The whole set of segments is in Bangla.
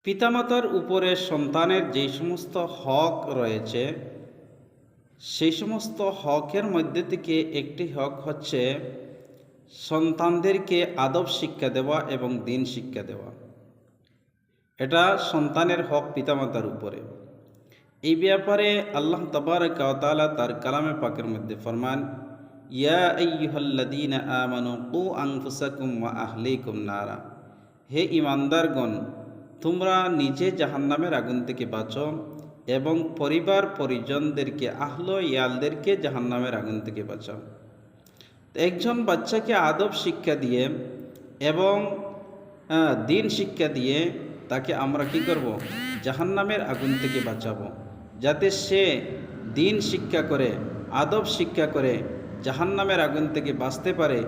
পিতামাতার উপরে সন্তানের যে সমস্ত হক রয়েছে সেই সমস্ত হকের মধ্যে থেকে একটি হক হচ্ছে সন্তানদেরকে আদব শিক্ষা দেওয়া এবং দিন শিক্ষা দেওয়া। এটা সন্তানের হক পিতামাতার উপরে। এই ব্যাপারে আল্লাহ তাবারক ওয়া তাআলা তার কালামে পাকের মধ্যে ফরমান, ইয়া আইয়ুহাল্লাযীনা আমানু কু আনফুসাকুম ওয়া আহলিকুম নারা। হে ঈমানদারগণ, তোমরা নিজে জাহান্নামের আগুন থেকে বাঁচো এবং পরিবার পরিজনদেরকে ইয়ালদেরকে জাহান্নামের আগুন থেকে বাঁচাও। একজন বাচ্চাকে আদব শিক্ষা দিয়ে এবং দিন শিক্ষা দিয়ে তাকে আমরা কি করব? জাহান্নামের আগুন থেকে বাঁচাবো, যাতে সে দিন শিক্ষা করে আদব শিক্ষা করে জাহান্নামের আগুন থেকে বাঁচতে পারে।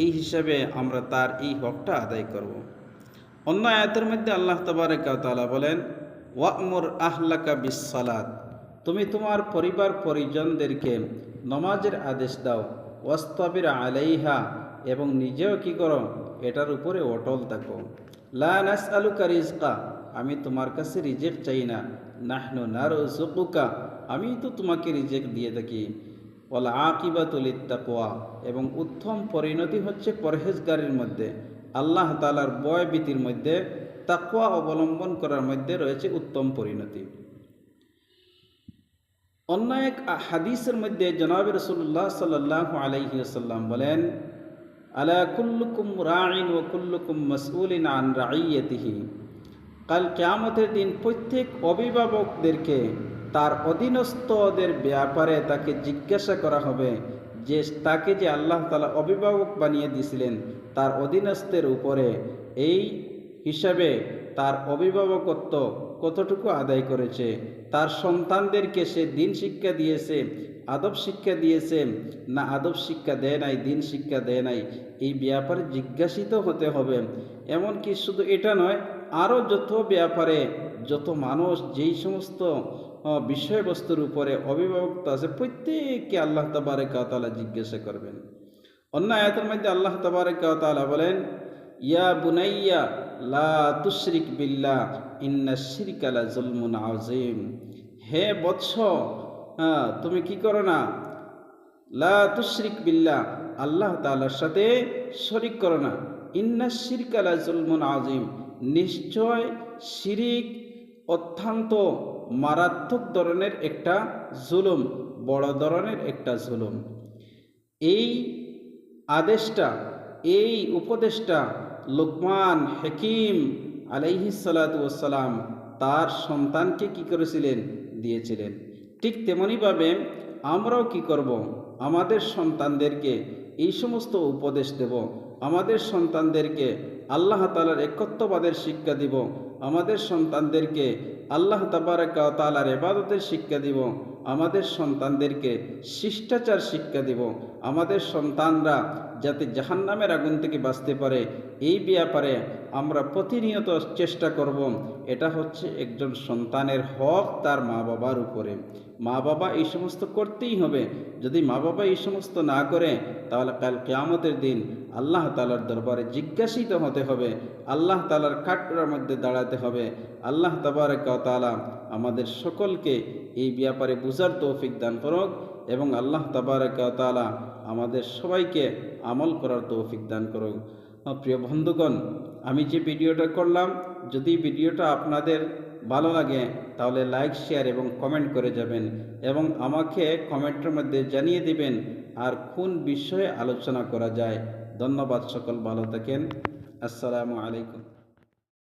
এই হিসাবে আমরা তার এই হকটা আদায় করব। অন্য আয়াতের মধ্যে আল্লাহ তাবারক ওয়া তাআলা বলেন, ওয়া'মুর আহলাকা বিস-সালাত। তুমি তোমার পরিবার পরিজনদেরকে নামাজের আদেশ দাও, ওয়াসতাবির আলাইহা, এবং নিজেও কি করো? এটার উপরে অটল থাকো। লা নাসআলুকা রিজকা, আমি তোমার কাছে রিজিক চাই না। নাহনু নারযুকুকা, আমি তো তোমাকে রিজিক দিয়ে থাকি। ওয়াল আকিবাতু লিত-তাকওয়া, এবং উত্তম পরিণতি হচ্ছে পরহেজগারির মধ্যে, আল্লাহ তাআলার ভয় ভীতির মধ্যে, তাকওয়া অবলম্বন করার মধ্যে রয়েছে উত্তম পরিণতি। অন্য এক হাদিসের মধ্যে জনাব রাসূলুল্লাহ সাল্লাল্লাহু আলাইহি ওয়াসাল্লাম বলেন, আলা কুল্লুকুম রাঈন ওয়া কুল্লুকুম মাসউলিন আন রাঈয়াতিহি। কাল কিয়ামতের দিন প্রত্যেক অভিভাবকদেরকে তার অধীনস্থদের ব্যাপারে তাকে জিজ্ঞাসা করা হবে, যে তাকে যে আল্লাহ তাআলা অভিভাবক বানিয়ে দিয়েছিলেন তার অধীনস্থের উপরে, এই হিসাবে তার অভিভাবকত্ব কতটুকু আদায় করেছে, তার সন্তানদেরকে সে দিন শিক্ষা দিয়েছে, আদব শিক্ষা দিয়েছে, না আদব শিক্ষা দেয় নাই, দিন শিক্ষা দেয় নাই, এই ব্যাপারে জিজ্ঞাসিত হতে হবে। এমনকি শুধু এটা নয়, আরও যত ব্যাপারে যত মানুষ যেই সমস্ত বিষয়বস্তুর উপরে অভিভাবকত্ব আছে, প্রত্যেককে আল্লাহ তাবারক ওয়া তাআলা জিজ্ঞাসা করবেন। অন্য আয়াতের মধ্যে আল্লাহ তাবারক ওয়া তাআলা বলেন, ইয়া বুনাইয়া লা তুশরিক বিল্লাহ ইন্নাশ শিরকা লাযুলমুন আযীম। হে বৎস, তুমি কি করো না? লা তুশরিক বিল্লাহ, আল্লাহ তাআলার সাথে শরীক করো না। ইন্নাশ শিরকা লাযুলমুন আযীম, নিশ্চয় শিরিক অত্যন্ত মারাত্মক ধরনের একটা জুলুম, বড় ধরনের একটা জুলুম। এই আদেশটা, এই উপদেশটা লুকমান হাকিম আলাইহিস সালাতু ওয়াস সালাম তার সন্তানকে কি করেছিলেন? দিয়েছিলেন। ঠিক তেমনিভাবে আমরাও কি করব? আমাদের সন্তানদেরকে এই সমস্ত উপদেশ দেব, আমাদের সন্তানদেরকে আল্লাহ তাআলার একত্ববাদের শিক্ষা দিব, আমাদের সন্তানদেরকে আল্লাহ তাবারক ওয়া তাআলার ইবাদতের শিক্ষা দিব, আমাদের সন্তানদেরকে শিষ্টাচার শিক্ষা দিব, আমাদের সন্তানরা যাতে জাহান্নামের আগুন থেকে বাঁচতে পারে এই ব্যাপারে আমরা প্রতিনিয়ত চেষ্টা করব। এটা হচ্ছে একজন সন্তানের হক তার মা বাবার উপরে। মা বাবা এই সমস্ত করতেই হবে। যদি মা বাবা এই সমস্ত না করে, তাহলে কাল কিয়ামতের দিন আল্লাহ তাআলার দরবারে জিজ্ঞাসিত হতে হবে, আল্লাহ তাআলার কাঠগড়ার মধ্যে দাঁড়াতে হবে। আল্লাহ তাবারক ওয়া তাআলা আমাদের সকলকে এই ব্যাপারে বুঝার তৌফিক দান করুক, এবং আল্লাহ তাবারক ওয়া তাআলা আমাদের সবাইকে আমল করার তৌফিক দান করুক। প্রিয় বন্ধুগণ, আমি যে ভিডিওটা করলাম, যদি ভিডিওটা আপনাদের ভালো লাগে তাহলে লাইক, শেয়ার এবং কমেন্ট করে যাবেন, এবং আমাকে কমেন্টের মধ্যে জানিয়ে দিবেন আর কোন বিষয়ে আলোচনা করা যায়। ধন্যবাদ, সকল ভালো থাকেন। আসসালামু আলাইকুম।